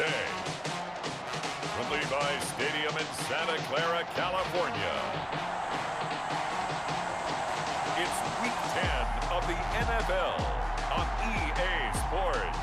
Tuesday. From Levi's Stadium in Santa Clara, California. It's Week 10 of the NFL on EA Sports.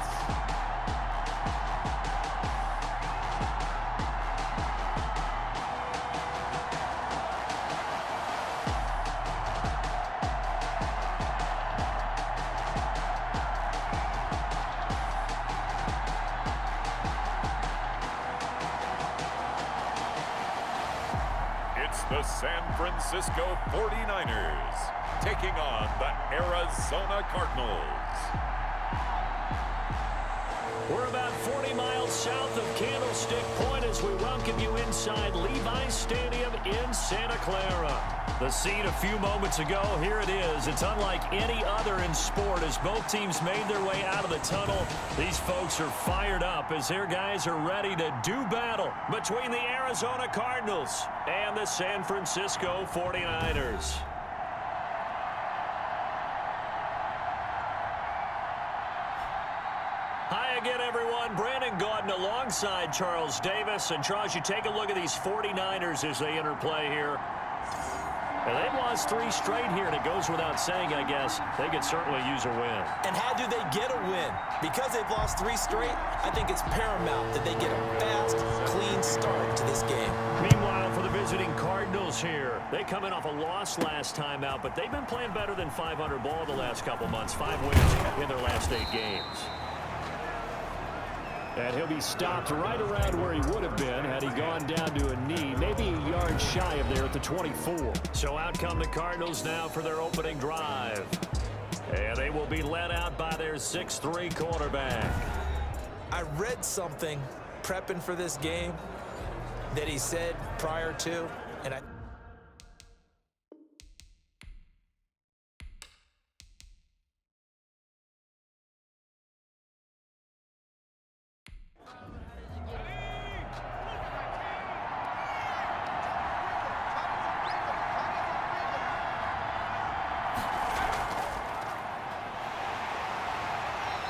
The San Francisco 49ers taking on the Arizona Cardinals. We're about 40 miles south of Candlestick Point as we welcome you inside Levi's Stadium in Santa Clara. The scene a few moments ago, here it is. It's unlike any other in sport as both teams made their way out of the tunnel. These folks are fired up as their guys are ready to do battle between the Arizona Cardinals and the San Francisco 49ers. Hi again, everyone. Brandon Gaudin alongside Charles Davis. And Charles, you take a look at these 49ers as they interplay here. And they've lost 3 straight here, and it goes without saying, I guess, they could certainly use a win. And how do they get a win? Because they've lost 3 straight, I think it's paramount that they get a fast, clean start to this game. Meanwhile, for the visiting Cardinals here, they come in off a loss last time out, but they've been playing better than 500 ball the last couple months. 5 wins in their last 8 games. And he'll be stopped right around where he would have been had he gone down to a knee, maybe a yard shy of there at the 24. So out come the Cardinals now for their opening drive. And they will be led out by their 6'3" quarterback. I read something prepping for this game that he said prior to, and I...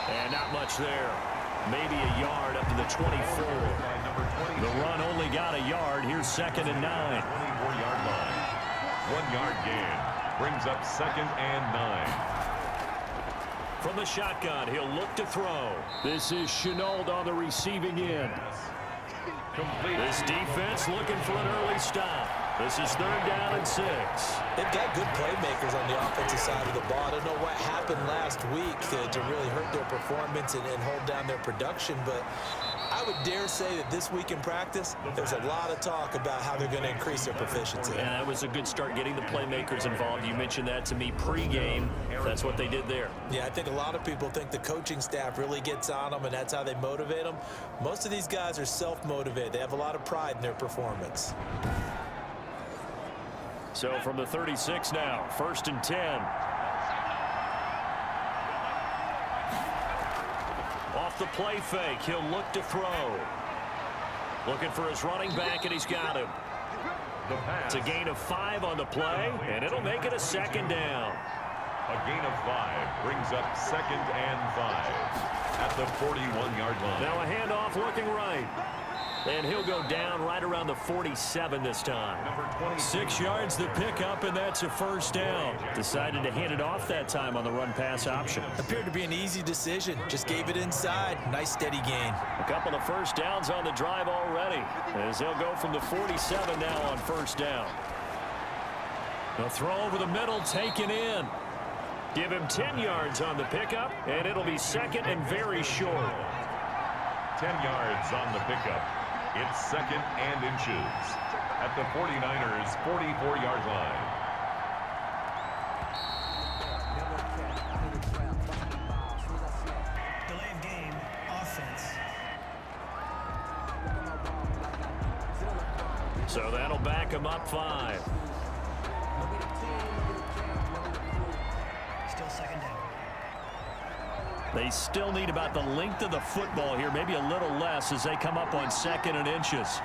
And not much there. Maybe a yard up to the 24. The run only got a yard. Here's 2nd and 9. 24-yard line. 1-yard gain. Brings up 2nd and 9. From the shotgun, he'll look to throw. This is Shenault on the receiving end. This defense looking for an early stop. This is 3rd down and 6. They've got good playmakers on the offensive side of the ball. I don't know what happened last week to really hurt their performance and hold down their production, but I would dare say that this week in practice, there's a lot of talk about how they're going to increase their proficiency. And that was a good start getting the playmakers involved. You mentioned that to me pregame. That's what they did there. Yeah, I think a lot of people think the coaching staff really gets on them, and that's how they motivate them. Most of these guys are self-motivated. They have a lot of pride in their performance. So from the 36 now, 1st and 10. Off the play fake, he'll look to throw. Looking for his running back, and he's got him. It's a gain of 5 on the play, and it'll make it a 2nd down. A gain of 5 brings up 2nd and 5 at the 41-yard line. Now a handoff looking right. And he'll go down right around the 47 this time. 6 yards the pickup, and that's a 1st down. Decided to hand it off that time on the run-pass option. Appeared to be an easy decision. Just gave it inside. Nice steady gain. A couple of 1st downs on the drive already, as they'll go from the 47 now on 1st down. The throw over the middle taken in. Give him 10 yards on the pickup, and it'll be 2nd and very short. 10 yards on the pickup. It's 2nd and inches at the 49ers' 44-yard line. Delay of game, offense. So that'll back him up 5. Still 2nd down. They still need about the length of the football here, maybe a little less as they come up on 2nd and inches.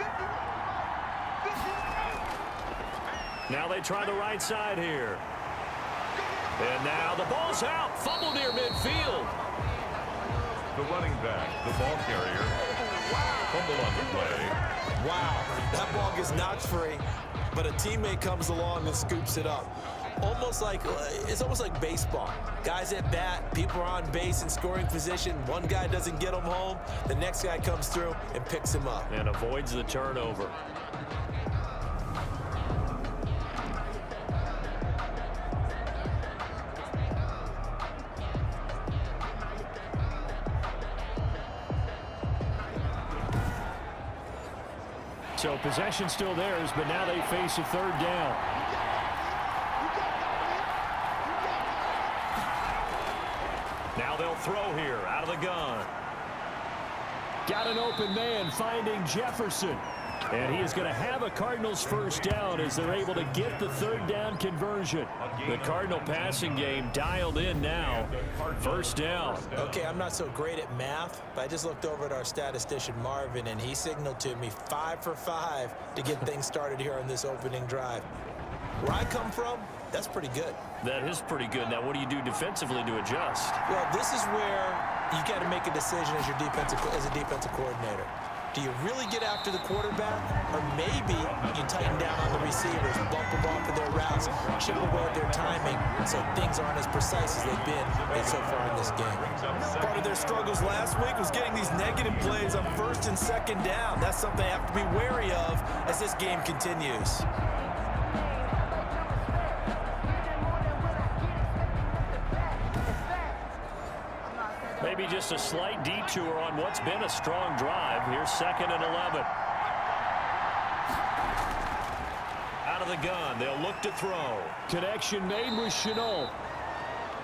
Now they try the right side here. And now the ball's out. Fumble near midfield. The running back, the ball carrier, Fumble on the play. Wow, that ball gets knocked free, but a teammate comes along and scoops it up. It's almost like baseball. Guys at bat, people are on base in scoring position. One guy doesn't get him home. The next guy comes through and picks him up. And avoids the turnover. So possession still theirs, but now they face a third down. Now they'll throw here out of the gun. Got an open man finding Jefferson. And he is going to have a Cardinals first down as they're able to get the third down conversion. The Cardinal passing game dialed in now. First down. Okay, I'm not so great at math, but I just looked over at our statistician Marvin, and he signaled to me 5 for 5 to get things started here on this opening drive. Where I come from, that's pretty good. That is pretty good. Now, what do you do defensively to adjust? Well, this is where you got to make a decision as a defensive coordinator. Do you really get after the quarterback, or maybe you tighten down on the receivers, bump them off of their routes, chip away at their timing, so things aren't as precise as they've been so far in this game. Part of their struggles last week was getting these negative plays on first and second down. That's something they have to be wary of as this game continues. Maybe just a slight detour on what's been a strong drive. Here's 2nd and 11. Out of the gun, they'll look to throw. Connection made with Shenault.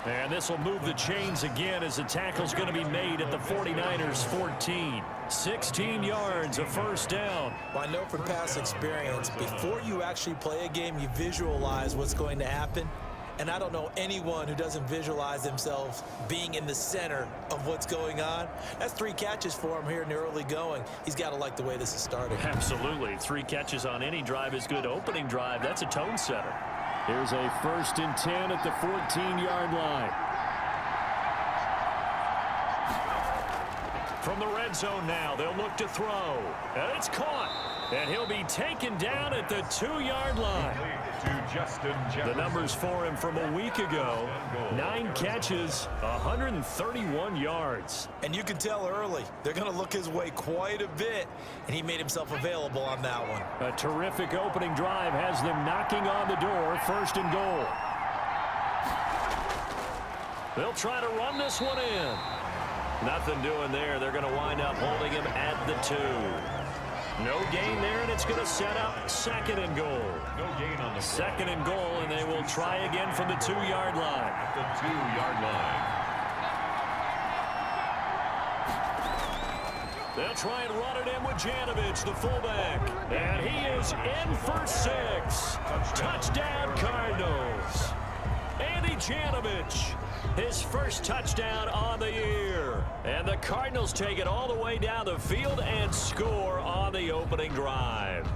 And this will move the chains again as the tackle's going to be made at the 49ers 14. 16 yards, a first down. Well, I know from past experience, before you actually play a game, you visualize what's going to happen. And I don't know anyone who doesn't visualize themselves being in the center of what's going on. That's 3 catches for him here in the early going. He's got to like the way this is starting. Absolutely. 3 catches on any drive is good. Opening drive, that's a tone setter. Here's a 1st and 10 at the 14-yard line. From the red zone now, they'll look to throw. And it's caught. And he'll be taken down at the 2-yard line. The numbers for him from a week ago: 9 catches, 131 yards. And you can tell early they're going to look his way quite a bit, and he made himself available on that one. A terrific opening drive has them knocking on the door. 1st and goal. They'll try to run this one in. Nothing doing there. They're going to wind up holding him at the 2. No gain there, and it's going to set up 2nd and goal. No gain on the 2nd and goal, and they will try again from the 2-yard line. At the 2-yard line. They'll try and run it in with Janovich, the fullback. And he is in for 6. Touchdown, Cardinals. Andy Janovich, his first touchdown on the year. And the Cardinals take it all the way down the field and score on the opening drive.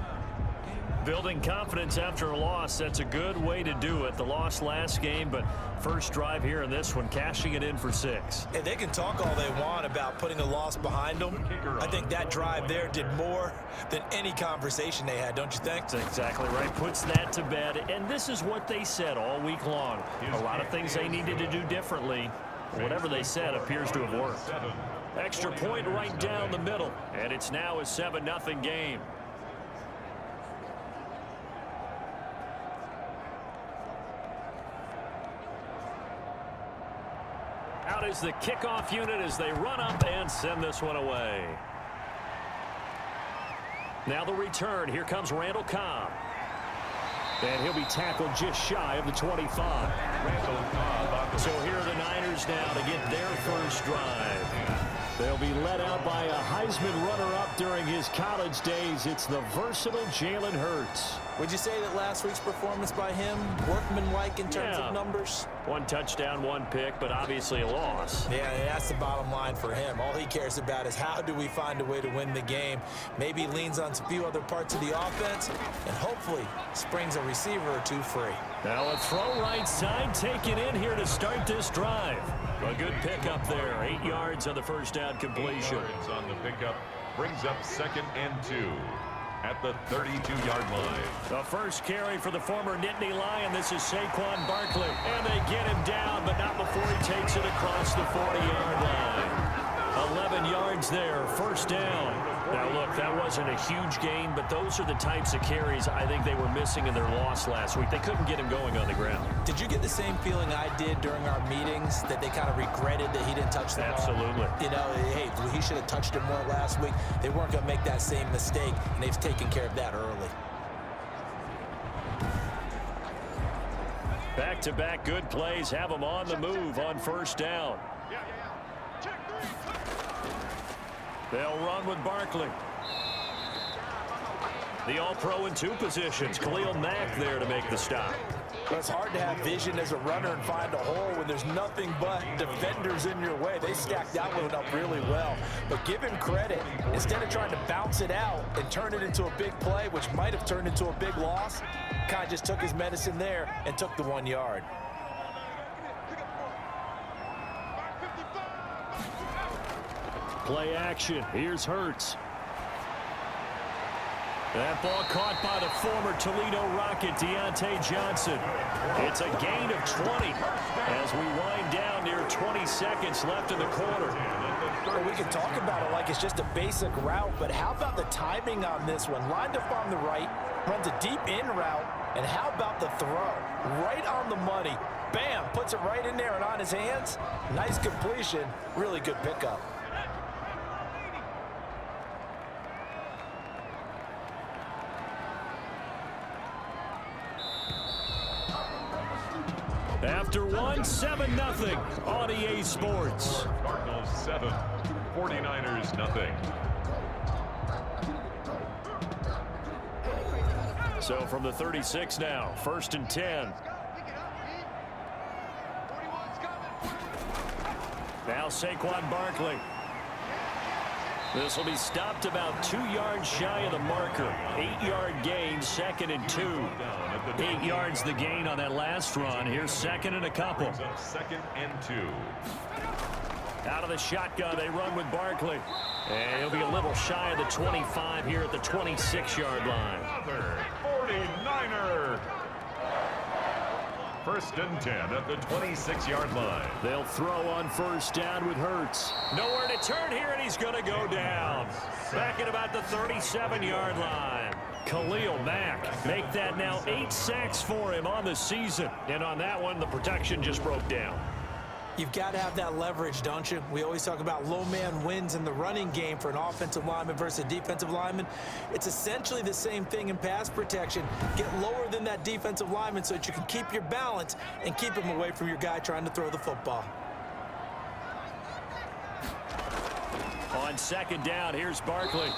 Building confidence after a loss, that's a good way to do it. The loss last game, but first drive here in this one, cashing it in for 6. And they can talk all they want about putting a loss behind them. I think that drive there did more than any conversation they had, don't you think? That's exactly right. Puts that to bed. And this is what they said all week long. A lot of things they needed to do differently. Whatever they said appears to have worked. Extra point right down the middle. And it's now a 7-0 game. Out is the kickoff unit as they run up and send this one away. Now the return. Here comes Randall Cobb. And he'll be tackled just shy of the 25. So here are the Niners now to get their first drive. They'll be led out by a Heisman runner-up during his college days. It's the versatile Jalen Hurts. Would you say that last week's performance by him, workmanlike in terms of numbers? 1 touchdown, 1 pick, but obviously a loss. Yeah, that's the bottom line for him. All he cares about is how do we find a way to win the game. Maybe leans on a few other parts of the offense, and hopefully springs a receiver or 2 free. Now a throw right side taken in here to start this drive. A good pickup there. 8 yards on the first down completion. 8 yards on the pickup. Brings up 2nd and 2 at the 32-yard line. The first carry for the former Nittany Lion. This is Saquon Barkley. And they get him down, but not before he takes it across the 40-yard line. 11 yards there, first down. Now, look, that wasn't a huge gain, but those are the types of carries I think they were missing in their loss last week. They couldn't get him going on the ground. Did you get the same feeling I did during our meetings, that they kind of regretted that he didn't touch the ball? Absolutely. You know, hey, he should have touched it more last week. They weren't going to make that same mistake, and they've taken care of that early. Back-to-back good plays have them on the move on first down. They'll run with Barkley. The All-Pro in 2 positions. Khalil Mack there to make the stop. But it's hard to have vision as a runner and find a hole when there's nothing but defenders in your way. They stacked that one up really well. But give him credit. Instead of trying to bounce it out and turn it into a big play, which might have turned into a big loss, kind of just took his medicine there and took the 1 yard. Play action. Here's Hurts. That ball caught by the former Toledo Rocket, Deontay Johnson. It's a gain of 20 as we wind down near 20 seconds left in the quarter. Well, we can talk about it like it's just a basic route, but how about the timing on this one? Lined up on the right, runs a deep in route, and how about the throw? Right on the money. Bam! Puts it right in there and on his hands. Nice completion. Really good pickup. After 7-0 on EA Sports. Cardinals 7, 49ers nothing. So from the 36 now, 1st and 10. Now Saquon Barkley. This will be stopped about 2 yards shy of the marker. 8-yard gain, 2nd and 2. 8 yards the gain on that last run. Here's 2nd and a couple. 2nd and 2. Out of the shotgun, they run with Barkley. And he'll be a little shy of the 25 here at the 26-yard line. Another 49er. 1st and 10 at the 26-yard line. They'll throw on first down with Hurts. Nowhere to turn here, and he's going to go down. Back at about the 37-yard line. Khalil Mack make that now 8 sacks for him on the season. And on that one, the protection just broke down. You've got to have that leverage, don't you? We always talk about low man wins in the running game for an offensive lineman versus a defensive lineman. It's essentially the same thing in pass protection. Get lower than that defensive lineman so that you can keep your balance and keep him away from your guy trying to throw the football. On 2nd down, here's Barkley.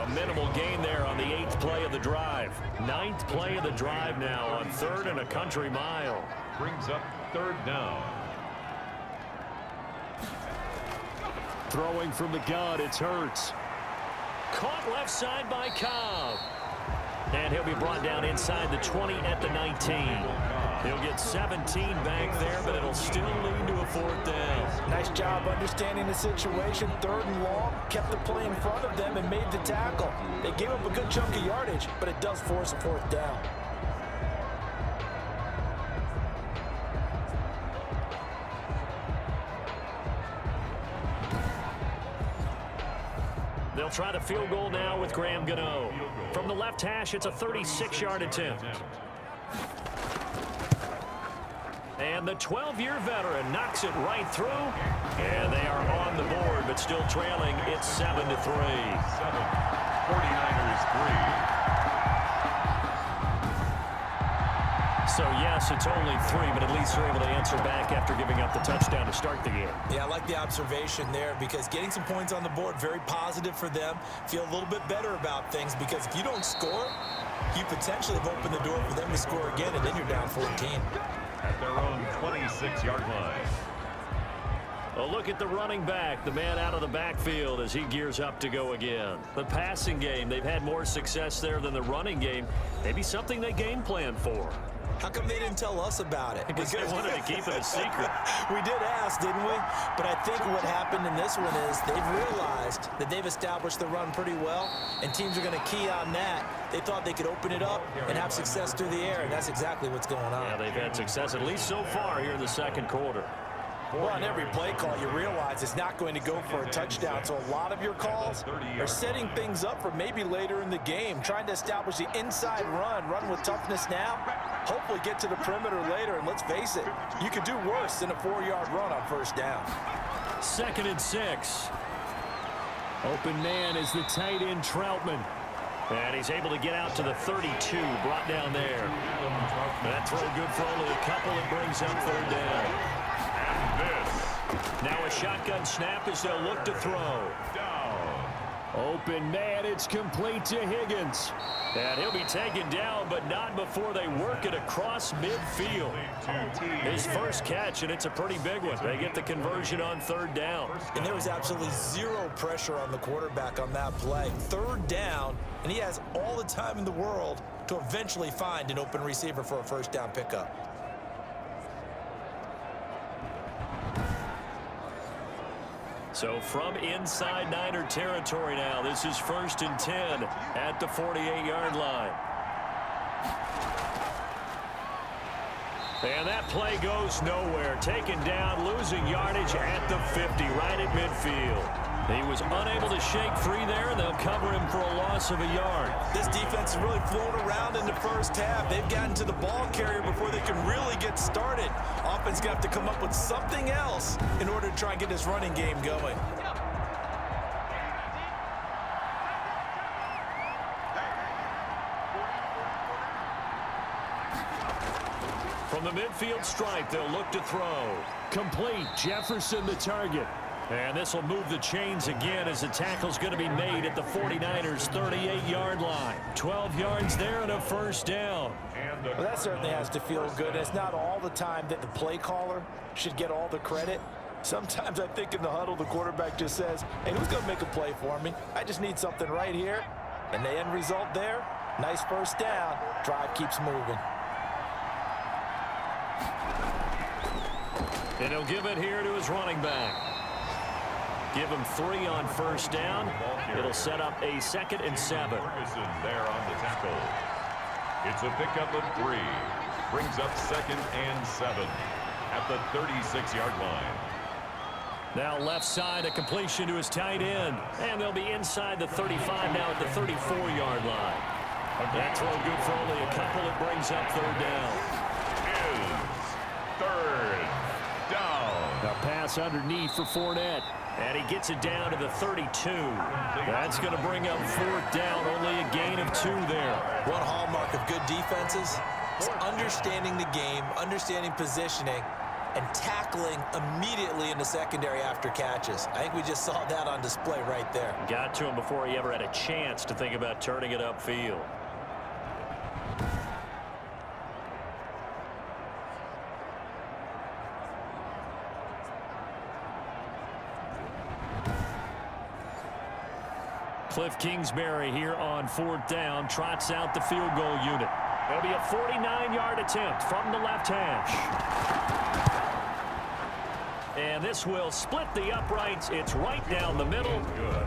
A minimal gain there on the 8th play of the drive. 9th play of the drive now on 3rd and a country mile. Brings up 3rd down. Throwing from the gun, it's Hurts. Caught left side by Cobb. And he'll be brought down inside the 20 at the 19. He'll get 17 back there, but it'll still lead to a 4th down. Nice job understanding the situation. 3rd and long, kept the play in front of them and made the tackle. They gave up a good chunk of yardage, but it does force a 4th down. They'll try the field goal now with Graham Gano. From the left hash, it's a 36-yard attempt. And the 12-year veteran knocks it right through. And they are on the board, but still trailing. It's 7-3. 49ers 3. So, yes, it's only 3, but at least they're able to answer back after giving up the touchdown to start the game. Yeah, I like the observation there because getting some points on the board, very positive for them. Feel a little bit better about things because if you don't score, you potentially have opened the door for them to score again, and then you're down 14. At their own 26-yard line. A look at the running back, the man out of the backfield as he gears up to go again. The passing game, they've had more success there than the running game. Maybe something they game plan for. How come they didn't tell us about it? Because they wanted to keep it a secret. We did ask, didn't we? But I think what happened in this one is they've realized that they've established the run pretty well, and teams are going to key on that. They thought they could open it up and have success through the air, and that's exactly what's going on. Yeah, they've had success, at least so far, here in the second quarter. Well, on every play call, you realize it's not going to go for a touchdown. So a lot of your calls are setting things up for maybe later in the game, trying to establish the inside run with toughness now, hopefully get to the perimeter later. And let's face it, you could do worse than a 4-yard run on first down. 2nd and 6. Open man is the tight end Troutman. And he's able to get out to the 32, brought down there. That throw good for only a couple. It brings up 3rd down. Now a shotgun snap as they'll look to throw. Open man, it's complete to Higgins. And he'll be taken down, but not before they work it across midfield. His first catch, and it's a pretty big one. They get the conversion on 3rd down. And there was absolutely zero pressure on the quarterback on that play. 3rd down, and he has all the time in the world to eventually find an open receiver for a first down pickup. So from inside Niner territory now, this is 1st and 10 at the 48-yard line. And that play goes nowhere. Taken down, losing yardage at the 50, right at midfield. He was unable to shake free there, and they'll cover him for a loss of a yard. This defense has really flown around in the first half. They've gotten to the ball carrier before they can really get started. Offense going to have to come up with something else in order to try and get this running game going. From the midfield stripe, they'll look to throw. Complete. Jefferson the target. And this will move the chains again as the tackle's going to be made at the 49ers' 38-yard line. 12 yards there and a first down. Well, that certainly has to feel good. It's not all the time that the play caller should get all the credit. Sometimes I think in the huddle, the quarterback just says, hey, who's going to make a play for me? I just need something right here. And the end result there, nice first down. Drive keeps moving. And he'll give it here to his running back. Give him 3 on first down. It'll set up a 2nd and 7. Ferguson there on the tackle. It's a pickup of 3. Brings up 2nd and 7 at the 36-yard line. Now left side, a completion to his tight end. And they'll be inside the 35 now at the 34-yard line. That throw good for only a couple. It brings up 3rd down. Is 3rd down. A pass underneath for Fournette. And he gets it down to the 32. That's going to bring up 4th down. Only a gain of 2 there. One hallmark of good defenses is understanding the game, understanding positioning, and tackling immediately in the secondary after catches. I think we just saw that on display right there. Got to him before he ever had a chance to think about turning it upfield. Cliff Kingsbury here on 4th down, trots out the field goal unit. It'll be a 49-yard attempt from the left hash. And this will split the uprights. It's right down the middle.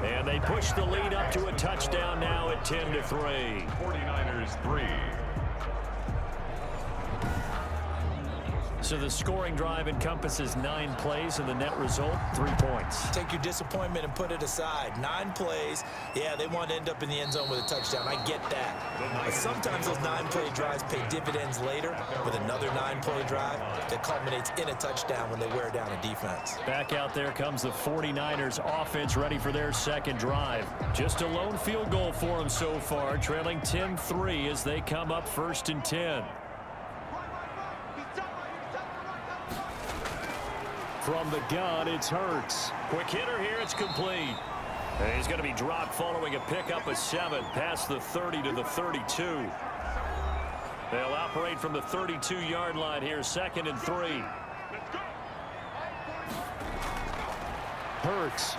And they push the lead up to a touchdown now at 10-3. 49ers 3. So the scoring drive encompasses 9 plays, and the net result, 3 points. Take your disappointment and put it aside. 9 plays. Yeah, they want to end up in the end zone with a touchdown. I get that. But sometimes those 9-play drives pay dividends later with another 9-play drive that culminates in a touchdown when they wear down a defense. Back out there comes the 49ers offense ready for their second drive. Just a lone field goal for them so far, trailing 10-3 as they come up 1st and 10. From the gun, it's Hurts. Quick hitter here, it's complete. And he's going to be dropped following a pickup of 7 past the 30 to the 32. They'll operate from the 32-yard line here, 2nd and 3. Hurts.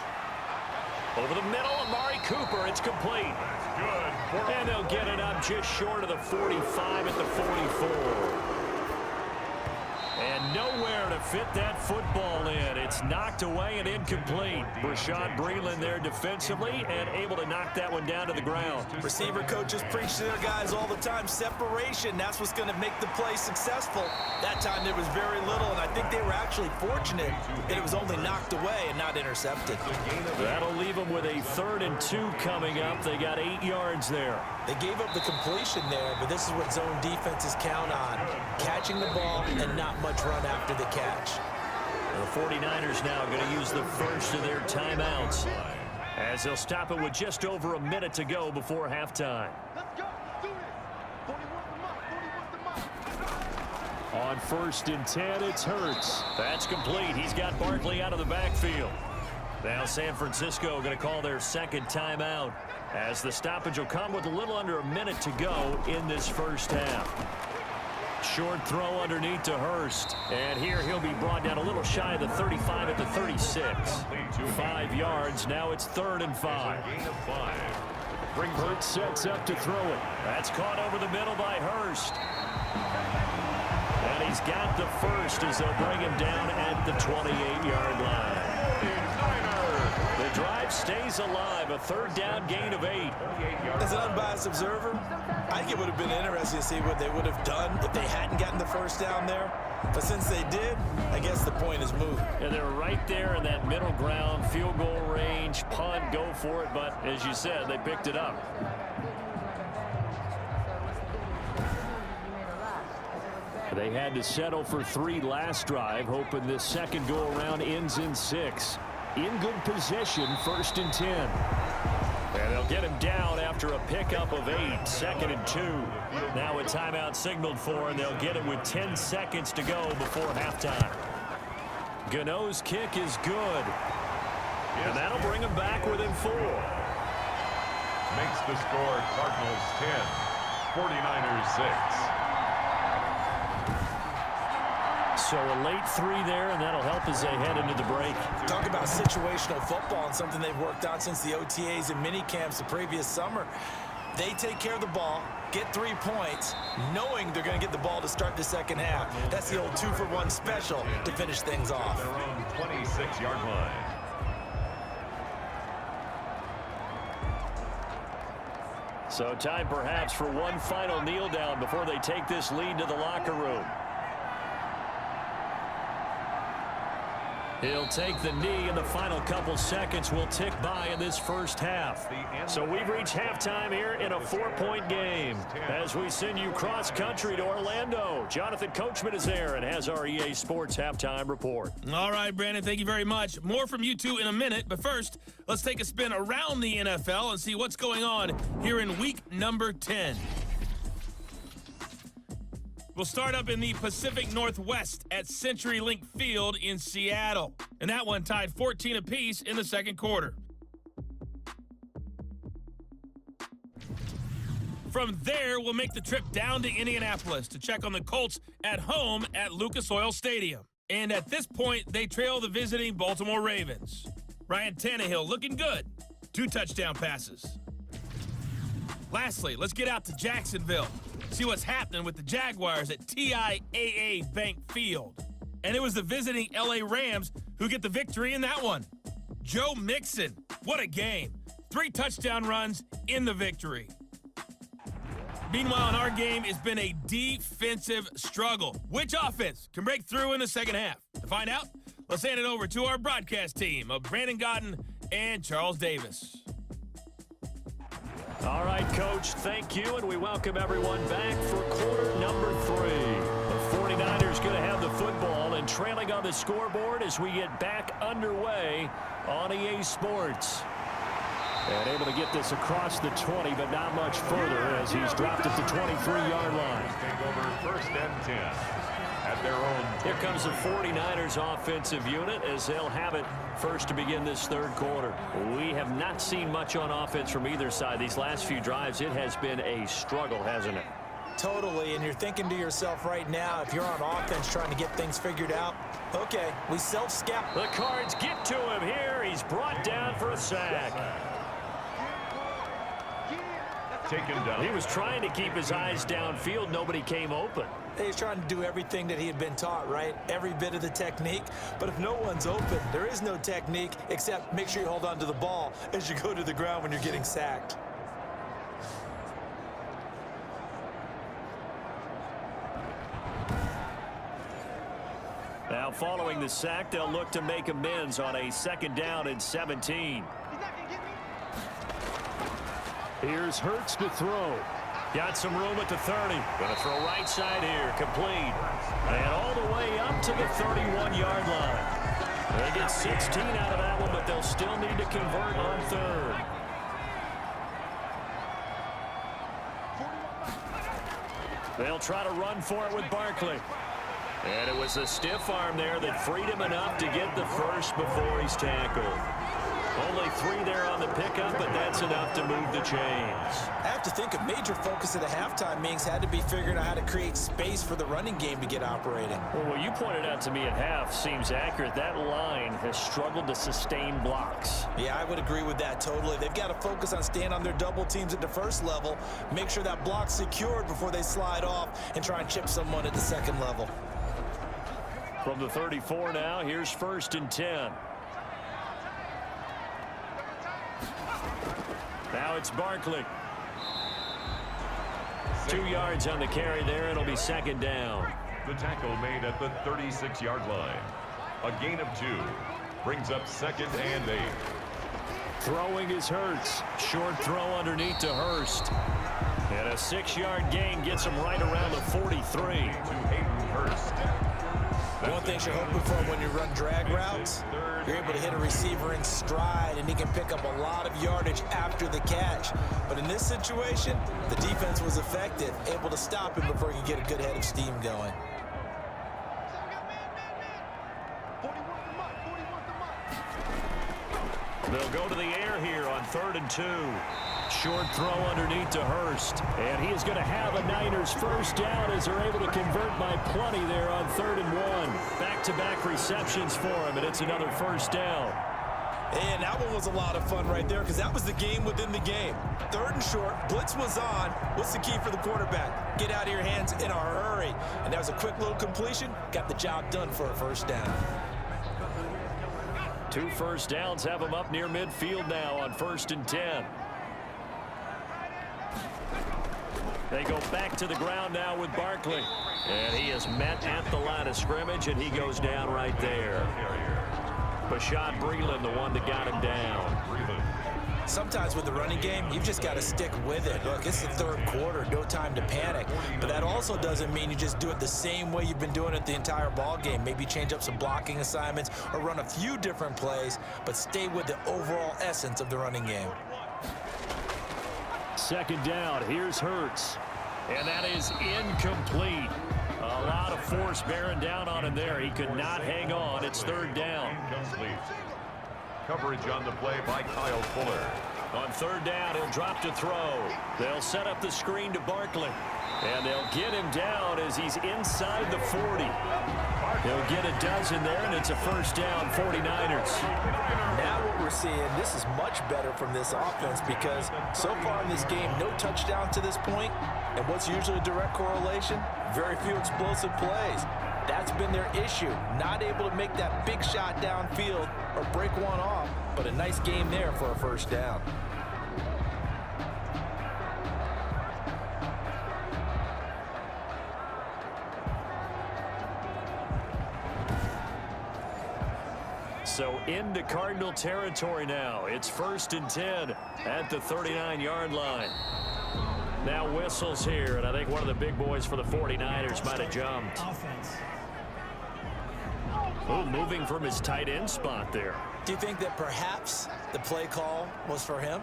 Over the middle, Amari Cooper, it's complete. Good. And they'll get it up just short of the 45 at the 44. nowhere to fit that football in. It's knocked away and incomplete. Rashad Breeland there defensively and able to knock that one down to the ground. Receiver coaches preach to their guys all the time. Separation, that's what's going to make the play successful. That time there was very little, and I think they were actually fortunate that it was only knocked away and not intercepted. That'll leave them with a 3rd and 2 coming up. They got 8 yards there. They gave up the completion there, but this is what zone defenses count on. Catching the ball and not much run after the catch. The 49ers now going to use the first of their timeouts as they'll stop it with just over a minute to go before halftime. On 1st and 10, it's Hurts. That's complete. He's got Barkley out of the backfield. Now San Francisco going to call their 2nd timeout as the stoppage will come with a little under a minute to go in this first half. Short throw underneath to Hurst. And here he'll be brought down a little shy of the 35 at the 36. 5 yards. Now it's 3rd and 5. Hurst sets up to throw it. That's caught over the middle by Hurst. And he's got the first as they'll bring him down at the 28-yard line. The drive stays alive. A 3rd down gain of 8. As an unbiased observer, I think it would have been interesting to see what they would have done if they hadn't gotten the first down there. But since they did, I guess the point is moved. And they're right there in that middle ground, field goal range, punt, go for it. But as you said, they picked it up. They had to settle for 3 last drive, hoping this second go-around ends in 6. In good position, 1st and 10. And they'll get him down after a pickup of 8. 2nd and 2. Now a timeout signaled for, and they'll get it with 10 seconds to go before halftime. Gano's kick is good. And that'll bring him back within 4. Makes the score Cardinals 10, 49ers 6. So a late 3 there, and that'll help as they head into the break. Talk about situational football and something they've worked on since the OTAs and mini camps the previous summer. They take care of the ball, get 3 points, knowing they're going to get the ball to start the second half. That's the old 2-for-1 special to finish things off. Their own 26-yard line. So time perhaps for one final kneel down before they take this lead to the locker room. He'll take the knee, and the final couple seconds will tick by in this first half. So we've reached halftime here in a 4-point game. As we send you cross-country to Orlando, Jonathan Coachman is there and has our EA Sports halftime report. All right, Brandon, thank you very much. More from you two in a minute, but first, let's take a spin around the NFL and see what's going on here in week number 10. We'll start up in the Pacific Northwest at CenturyLink Field in Seattle. And that one tied 14 apiece in the second quarter. From there, we'll make the trip down to Indianapolis to check on the Colts at home at Lucas Oil Stadium. And at this point, they trail the visiting Baltimore Ravens. Ryan Tannehill looking good. 2 touchdown passes. Lastly, let's get out to Jacksonville. See what's happening with the Jaguars at TIAA Bank Field. And it was the visiting LA Rams who get the victory in that one. Joe Mixon, what a game. 3 touchdown runs in the victory. Meanwhile, in our game, it's been a defensive struggle. Which offense can break through in the second half? To find out, let's hand it over to our broadcast team of Brandon Gaudin and Charles Davis. All right, Coach, thank you, and we welcome everyone back for quarter number 3. The 49ers going to have the football and trailing on the scoreboard as we get back underway on EA Sports. And able to get this across the 20, but not much further as he's dropped at the 23-yard line. Take over 1st and 10 at their own. Here comes the 49ers offensive unit as they'll have it first to begin this third quarter. We have not seen much on offense from either side. These last few drives, it has been a struggle, hasn't it? Totally, and you're thinking to yourself right now, if you're on offense trying to get things figured out, okay, we self-scout. The Cards get to him here. He's brought down for a sack. taken down. He was trying to keep his eyes downfield. Nobody came open. He's trying to do everything that he had been taught, right? Every bit of the technique. But if no one's open, there is no technique except make sure you hold on to the ball as you go to the ground when you're getting sacked. Now following the sack, they'll look to make amends on a 2nd down and 17. Here's Hurts to throw. Got some room at the 30. Going to throw right side here. Complete. And all the way up to the 31-yard line. They get 16 out of that one, but they'll still need to convert on 3rd. They'll try to run for it with Barkley. And it was a stiff arm there that freed him enough to get the first before he's tackled. Only 3 there on the pickup, but that's enough to move the chains. I have to think a major focus at the halftime meetings had to be figuring out how to create space for the running game to get operating. Well, what you pointed out to me at half seems accurate. That line has struggled to sustain blocks. Yeah, I would agree with that totally. They've got to focus on staying on their double teams at the first level, make sure that block's secured before they slide off and try and chip someone at the second level. From the 34 now, here's 1st and 10. Now it's Barkley. 2 yards on the carry there. It'll be 2nd down. The tackle made at the 36-yard line. A gain of 2. Brings up 2nd and 8. Throwing is Hurts. Short throw underneath to Hurst. And a 6-yard gain gets him right around the 43. To Hayden Hurst. One thing you're hoping for when you run drag routes, you're able to hit a receiver in stride, and he can pick up a lot of yardage after the catch. But in this situation, the defense was effective, able to stop him before he could get a good head of steam going. They'll go to the air here on 3rd and 2. Short throw underneath to Hurst. And he is going to have a Niners first down as they're able to convert by plenty there on 3rd and 1. Back-to-back receptions for him, and it's another first down. And that one was a lot of fun right there because that was the game within the game. 3rd and short, blitz was on. What's the key for the quarterback? Get out of your hands in a hurry. And that was a quick little completion. Got the job done for a first down. 2 first downs have him up near midfield now on 1st and 10. They go back to the ground now with Barkley. And he is met at the line of scrimmage, and he goes down right there. Bashaud Breeland, the one that got him down. Sometimes with the running game, you've just got to stick with it. Look, it's the 3rd quarter, no time to panic. But that also doesn't mean you just do it the same way you've been doing it the entire ball game. Maybe change up some blocking assignments or run a few different plays, but stay with the overall essence of the running game. 2nd down, here's Hurts. And that is incomplete. A lot of force bearing down on him there. He could not hang on. It's 3rd down. Incomplete. Coverage on the play by Kyle Fuller. On 3rd down, he'll drop to throw. They'll set up the screen to Barkley. And they'll get him down as he's inside the 40. He'll get a dozen there, and it's a first down, 49ers. Now what we're seeing, this is much better from this offense because so far in this game, no touchdown to this point. And what's usually a direct correlation? Very few explosive plays. That's been their issue. Not able to make that big shot downfield or break one off, but a nice game there for a first down. So into Cardinal territory now. It's 1st and 10 at the 39-yard line. Now whistles here, and I think one of the big boys for the 49ers might have jumped. Offense. Oh, moving from his tight end spot there. Do you think that perhaps the play call was for him?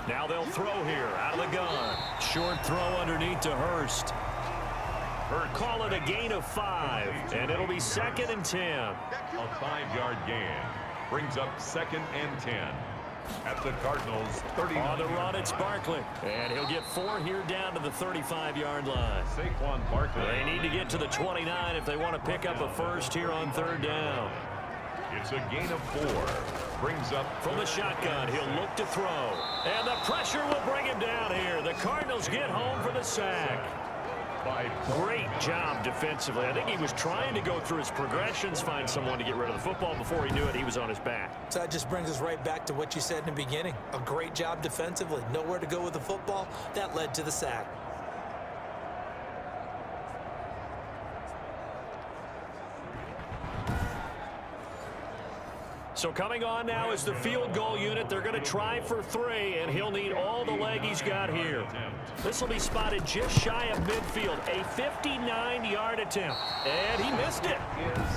Now they'll throw here out of the gun. Short throw underneath to Hurst. Call it a gain of 5, and it'll be 2nd and 10. A 5-yard gain. Brings up 2nd and 10. At the Cardinals' 30. On the run, it's Barkley. And he'll get 4 here down to the 35-yard line. Saquon Barkley. They need to get to the 29 if they want to pick up a first here on 3rd down. It's a gain of 4. Brings up From the shotgun, he'll look to throw. And the pressure will bring him down here. The Cardinals get home for the sack. Great job defensively. I think he was trying to go through his progressions, find someone to get rid of the football. Before he knew it, he was on his back. So that just brings us right back to what you said in the beginning. A great job defensively. Nowhere to go with the football. That led to the sack. So coming on now is the field goal unit. They're going to try for 3, and he'll need all the leg he's got here. This will be spotted just shy of midfield. A 59-yard attempt. And he missed it.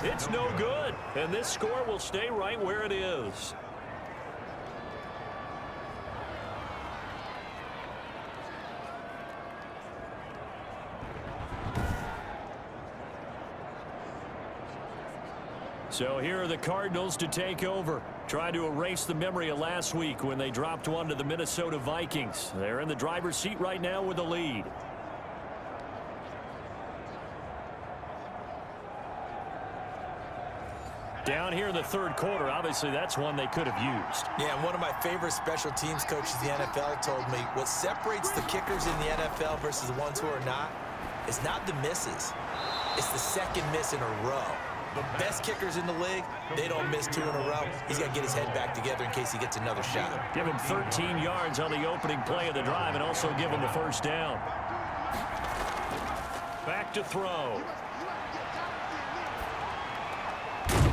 It's no good. And this score will stay right where it is. So here are the Cardinals to take over. Trying to erase the memory of last week when they dropped one to the Minnesota Vikings. They're in the driver's seat right now with the lead. Down here in the third quarter, obviously that's one they could have used. Yeah, and one of my favorite special teams coaches in the NFL told me what separates the kickers in the NFL versus the ones who are not is not the misses. It's the second miss in a row. The best kickers in the league, they don't miss 2 in a row. He's got to get his head back together in case he gets another shot. Give him 13 yards on the opening play of the drive and also give him the first down. Back to throw.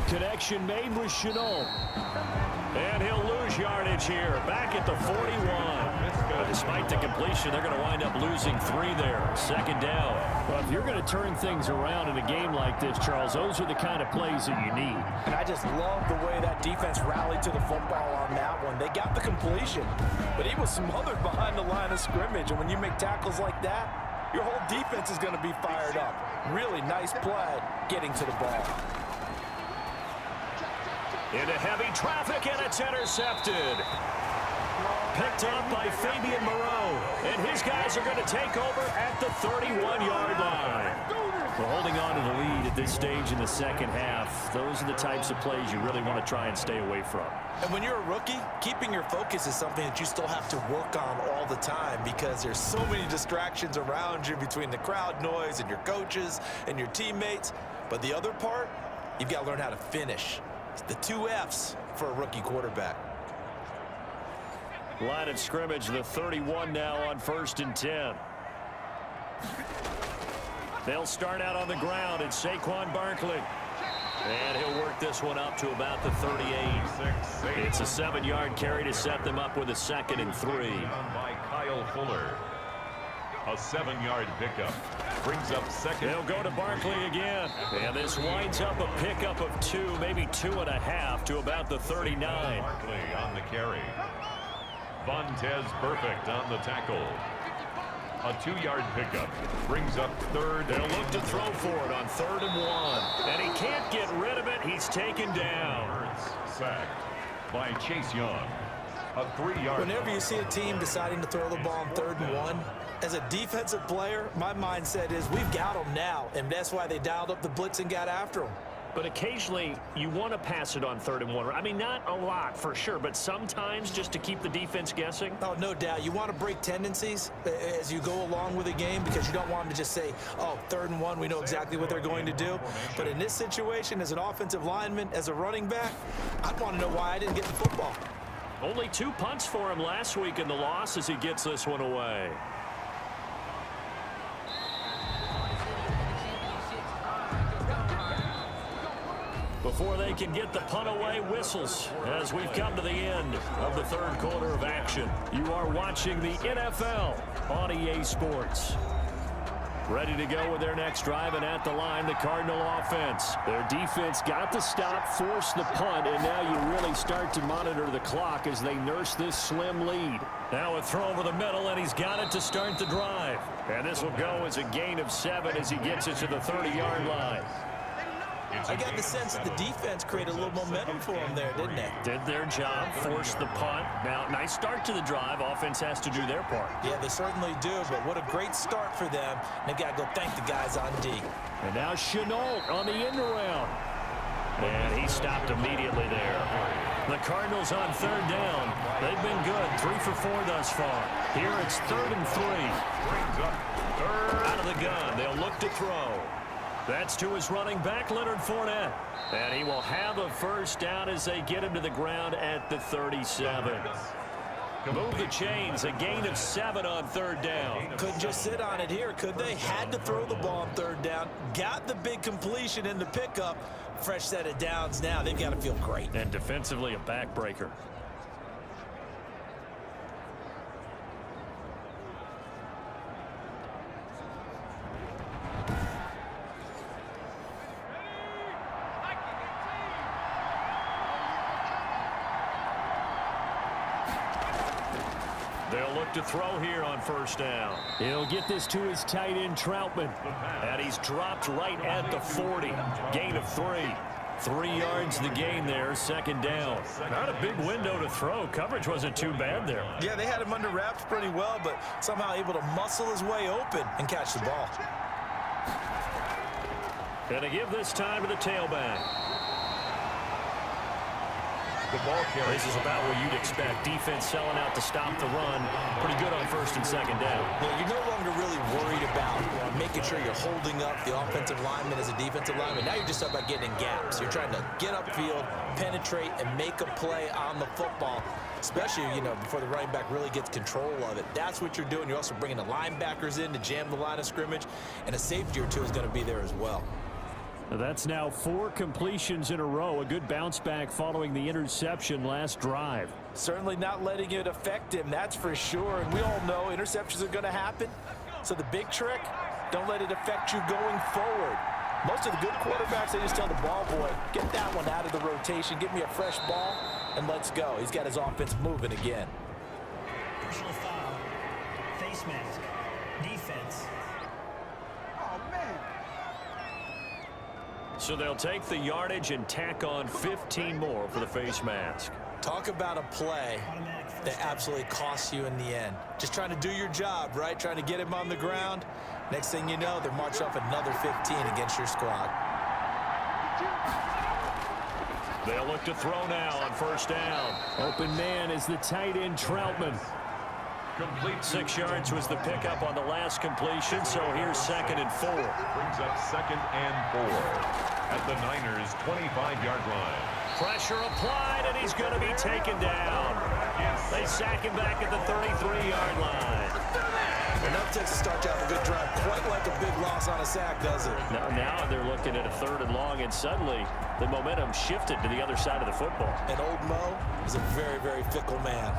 Connection made with Shenault. And he'll lose yardage here. Back at the 41. But despite the completion, they're going to wind up losing 3 there. Second down. Well, if you're going to turn things around in a game like this, Charles, those are the kind of plays that you need. And I just love the way that defense rallied to the football on that one. They got the completion, but he was smothered behind the line of scrimmage. And when you make tackles like that, your whole defense is going to be fired up. Really nice play getting to the ball. Into heavy traffic, and it's intercepted. Picked up by Fabian Moreau. And his guys are going to take over at the 31-yard line. We're holding on to the lead at this stage in the second half. Those are the types of plays you really want to try and stay away from. And when you're a rookie, keeping your focus is something that you still have to work on all the time because there's so many distractions around you between the crowd noise and your coaches and your teammates. But the other part, you've got to learn how to finish. It's the 2 F's for a rookie quarterback. Line of scrimmage, the 31 now on 1st and 10. They'll start out on the ground. It's Saquon Barkley. And he'll work this one up to about the 38. It's a 7-yard carry to set them up with a 2nd and 3. by Kyle Fuller. A 7-yard pickup. Brings up 2nd. They'll go to Barkley again. And this winds up a pickup of 2, maybe 2.5 to about the 39. Barkley on the carry. Vontez Burfict on the tackle. A 2-yard pickup brings up 3rd. They'll look to throw for it on 3rd and 1. And he can't get rid of it. He's taken down. Hurts sacked by Chase Young. A 3-yard. Whenever you see a team deciding to throw the ball on 3rd and 1, as a defensive player, my mindset is we've got them now, and that's why they dialed up the blitz and got after them. But occasionally, you want to pass it on 3rd and 1. I mean, not a lot for sure, but sometimes just to keep the defense guessing. Oh, no doubt. You want to break tendencies as you go along with a game because you don't want them to just say, oh, 3rd and 1, we know exactly what they're going to do. But in this situation, as an offensive lineman, as a running back, I'd want to know why I didn't get the football. Only 2 punts for him last week in the loss as he gets this one away. Before they can get the punt away, whistles as we've come to the end of the 3rd quarter of action. You are watching the NFL on EA Sports. Ready to go with their next drive, and at the line, the Cardinal offense. Their defense got the stop, forced the punt, and now you really start to monitor the clock as they nurse this slim lead. Now a throw over the middle, and he's got it to start the drive. And this will go as a gain of 7 as he gets it to the 30-yard line. I got the sense that the defense created a little momentum for them there, didn't they? Did their job, forced the punt. Now, nice start to the drive. Offense has to do their part. Yeah, they certainly do, but what a great start for them. They've got to go thank the guys on D. And now Shenault on the end around. And he stopped immediately there. The Cardinals on third down. They've been good, 3 for 4 thus far. Here it's 3rd and 3. Brings up third. Out of the gun, they'll look to throw. That's to his running back, Leonard Fournette. And he will have a first down as they get him to the ground at the 37. Move the chains, a gain of 7 on third down. Couldn't just sit on it here, could they? Had to throw the ball on third down. Got the big completion in the pickup. Fresh set of downs now. They've got to feel great. And defensively, a backbreaker. They'll look to throw here on first down. He'll get this to his tight end, Troutman. And he's dropped right at the 40. Gain of 3. 3 yards the gain there, second down. Not a big window to throw. Coverage wasn't too bad there. Yeah, they had him under wraps pretty well, but somehow able to muscle his way open and catch the ball. Gonna give this time to the tailback. The ball carrier. This is about what you'd expect. Defense selling out to stop the run. Pretty good on first and second down. Well, you're no longer really worried about making sure you're holding up the offensive lineman as a defensive lineman. Now you're just about getting in gaps. You're trying to get upfield, penetrate, and make a play on the football, especially, before the running back really gets control of it. That's what you're doing. You're also bringing the linebackers in to jam the line of scrimmage, and a safety or two is going to be there as well. That's now 4 completions in a row. A good bounce back following the interception last drive. Certainly not letting it affect him, that's for sure. And we all know interceptions are going to happen. So the big trick, don't let it affect you going forward. Most of the good quarterbacks, they just tell the ball boy, get that one out of the rotation, give me a fresh ball, and let's go. He's got his offense moving again. Personal foul. Face mask. Defense. So they'll take the yardage and tack on 15 more for the face mask. Talk about a play that absolutely costs you in the end. Just trying to do your job, right? Trying to get him on the ground. Next thing you know, they're marching off another 15 against your squad. They'll look to throw now on first down. Open man is the tight end, Troutman. Complete. 6 yards was the pickup on the last completion, so here's 2nd and 4. Brings up 2nd and 4 at the Niners' 25-yard line. Pressure applied, and he's going to be taken down. They sack him back at the 33-yard line. Enough takes to start to have a good drive. Quite like a big loss on a sack, does it? Now they're looking at a 3rd and long, and suddenly the momentum shifted to the other side of the football. And old Mo is a very, very fickle man.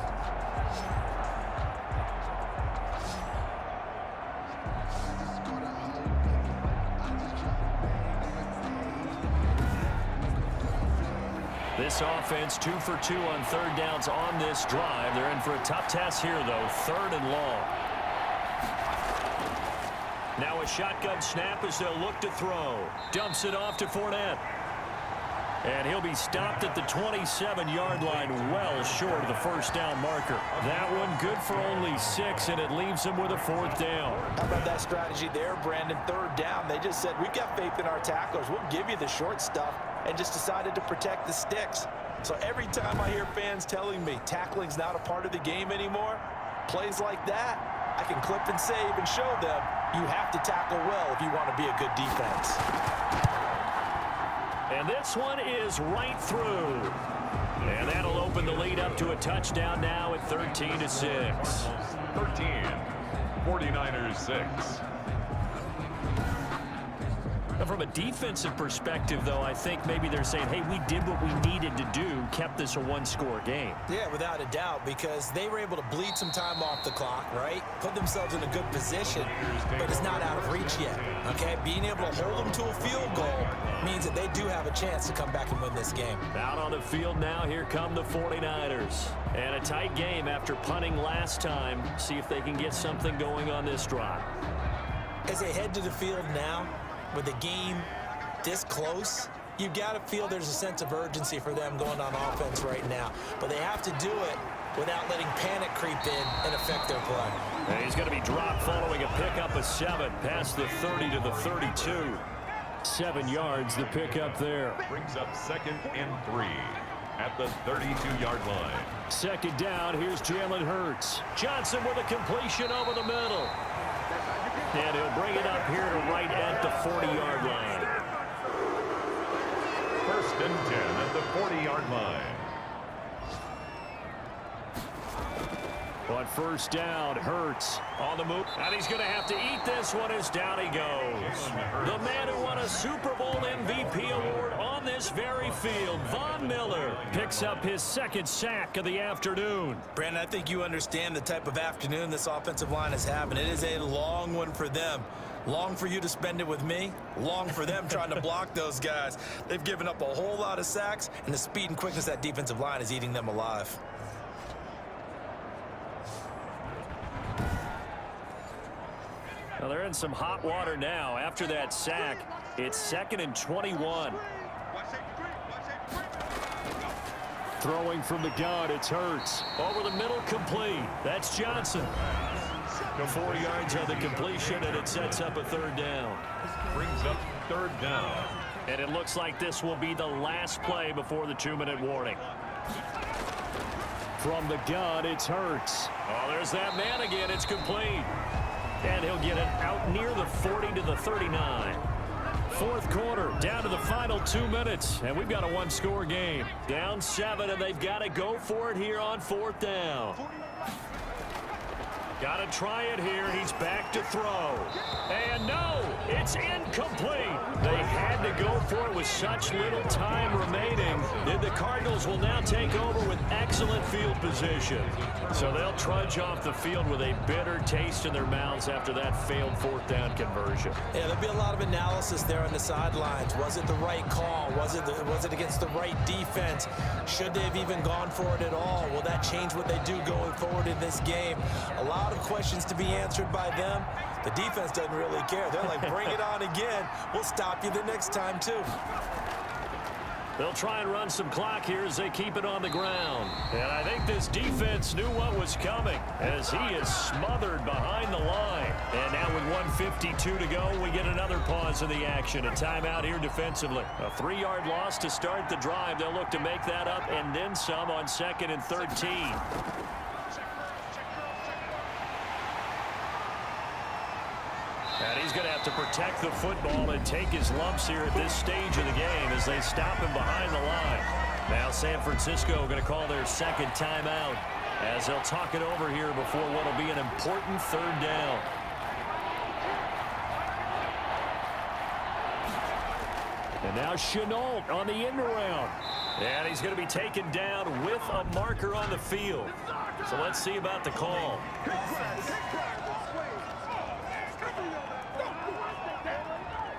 This offense 2 for 2 on third downs on this drive. They're in for a tough test here, though. 3rd and long. Now a shotgun snap as they'll look to throw. Dumps it off to Fournette. And he'll be stopped at the 27-yard line, well short of the first down marker. That one good for only 6, and it leaves him with a 4th down. How about that strategy there, Brandon? 3rd down. They just said, we've got faith in our tacklers. We'll give you the short stuff, and just decided to protect the sticks. So every time I hear fans telling me tackling's not a part of the game anymore, plays like that, I can clip and save and show them you have to tackle well if you want to be a good defense. And this one is right through. And that'll open the lead up to a touchdown now at 13-6. 13, 49ers 6. Now, from a defensive perspective, though, I think maybe they're saying, hey, we did what we needed to do, kept this a 1-score game. Yeah, without a doubt, because they were able to bleed some time off the clock, right? Put themselves in a good position, but it's not out of reach yet, okay? Being able to hold them to a field goal means that they do have a chance to come back and win this game. Out on the field now, here come the 49ers. And a tight game after punting last time. See if they can get something going on this drive. As they head to the field now, with the game this close, you've got to feel there's a sense of urgency for them going on offense right now. But they have to do it without letting panic creep in and affect their play. And he's going to be dropped following a pickup of 7 past the 30 to the 32. 7 yards, the pickup there. Brings up 2nd and 3 at the 32-yard line. 2nd down, here's Jalen Hurts. Johnson with a completion over the middle. And he'll bring it up here to right at the 40-yard line. 1st and 10 at the 40-yard line. On 1st down, Hurts on the move. And he's going to have to eat this one as down he goes. The man who won a Super Bowl MVP award on this very field, Von Miller, picks up his 2nd sack of the afternoon. Brandon, I think you understand the type of afternoon this offensive line is having. It is a long one for them. Long for you to spend it with me. Long for them trying to block those guys. They've given up a whole lot of sacks, and the speed and quickness of that defensive line is eating them alive. Well, they're in some hot water now. After that sack, it's 2nd and 21. Throwing from the gun, it's Hurts. Over the middle, complete. That's Johnson. 4 yards on the completion, and it sets up a 3rd down. Brings up 3rd down. And it looks like this will be the last play before the 2-minute warning. From the gun, it's Hurts. Oh, there's that man again. It's complete. And he'll get it out near the 40 to the 39. 4th quarter, down to the final 2 minutes, and we've got a 1-score game. Down 7, and they've got to go for it here on 4th down. Got to try it here. He's back to throw. And no, it's incomplete. They had to go for it with such little time remaining. And the Cardinals will now take over with excellent field position. So they'll trudge off the field with a bitter taste in their mouths after that failed 4th down conversion. Yeah, there'll be a lot of analysis there on the sidelines. Was it the right call? Was it against the right defense? Should they have even gone for it at all? Will that change what they do going forward in this game? A lot of questions to be answered by them. The defense doesn't really care. They're like, bring it on again. We'll stop you the next time, too. They'll try and run some clock here as they keep it on the ground. And I think this defense knew what was coming as he is smothered behind the line. And now with 1:52 to go, we get another pause in the action. A timeout here defensively. A 3-yard loss to start the drive. They'll look to make that up and then some on 2nd and 13. And he's going to have to protect the football and take his lumps here at this stage of the game as they stop him behind the line. Now San Francisco going to call their 2nd timeout as they'll talk it over here before what will be an important 3rd down. And now Shenault on the end around. And he's going to be taken down with a marker on the field. So let's see about the call.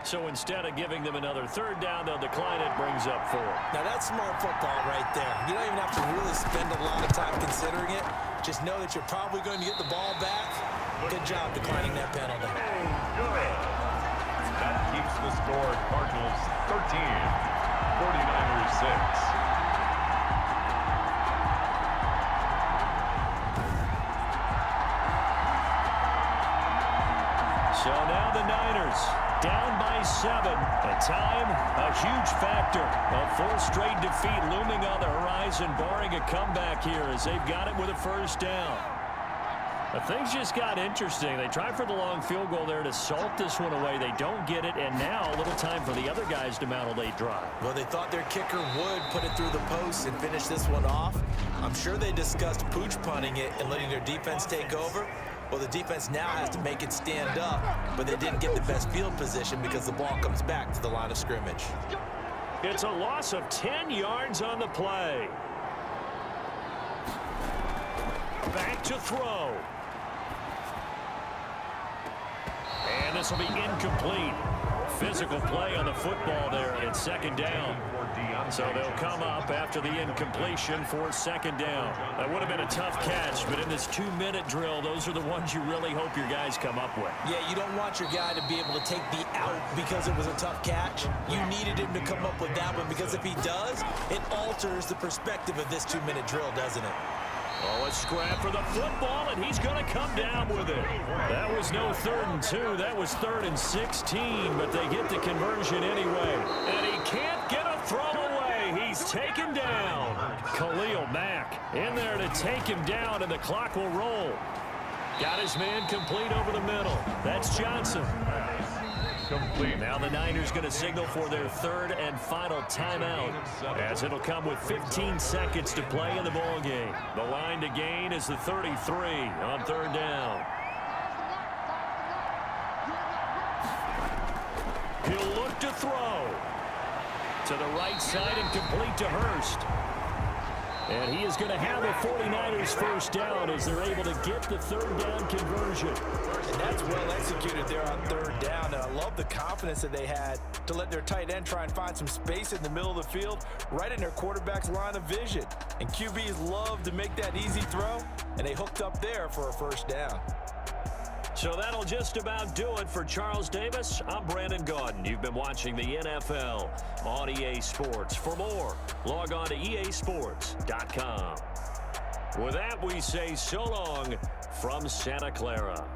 So instead of giving them another 3rd down, they'll decline it, brings up 4. Now, that's smart football right there. You don't even have to really spend a lot of time considering it. Just know that you're probably going to get the ball back. Good job declining that penalty. That keeps the score Cardinals 13, 49ers 6. So now the Niners down by 7. At time, a huge factor. A 4th straight defeat looming on the horizon, barring a comeback here as they've got it with a 1st down. But things just got interesting. They tried for the long field goal there to salt this one away. They don't get it, and now a little time for the other guys to mount a late drive. Well, they thought their kicker would put it through the post and finish this one off. I'm sure they discussed pooch punting it and letting their defense take over. Well, the defense now has to make it stand up, but they didn't get the best field position because the ball comes back to the line of scrimmage. It's a loss of 10 yards on the play. Back to throw. And this will be incomplete. Physical play on the football there at 2nd down. So they'll come up after the incompletion for 2nd down. That would have been a tough catch, but in this 2-minute drill, those are the ones you really hope your guys come up with. Yeah, you don't want your guy to be able to take the out because it was a tough catch. You needed him to come up with that one because if he does, it alters the perspective of this 2-minute drill, doesn't it? Oh, a scrap for the football, and he's going to come down with it. That was no 3rd and 2. That was 3rd and 16, but they get the conversion anyway. And he can't get a throw away. He's taken down. Khalil Mack in there to take him down, and the clock will roll. Got his man complete over the middle. That's Johnson. Complete. Now the Niners going to signal for their 3rd and final timeout, as it'll come with 15 seconds to play in the ball game. The line to gain is the 33 on 3rd down. He'll look to throw to the right side and complete to Hurst. And he is going to have a 49ers first down as they're able to get the 3rd down conversion. And that's well executed there on 3rd down. And I love the confidence that they had to let their tight end try and find some space in the middle of the field, right in their quarterback's line of vision. And QBs love to make that easy throw, and they hooked up there for a first down. So that'll just about do it for Charles Davis. I'm Brandon Gaudin. You've been watching the NFL on EA Sports. For more, log on to easports.com. With that, we say so long from Santa Clara.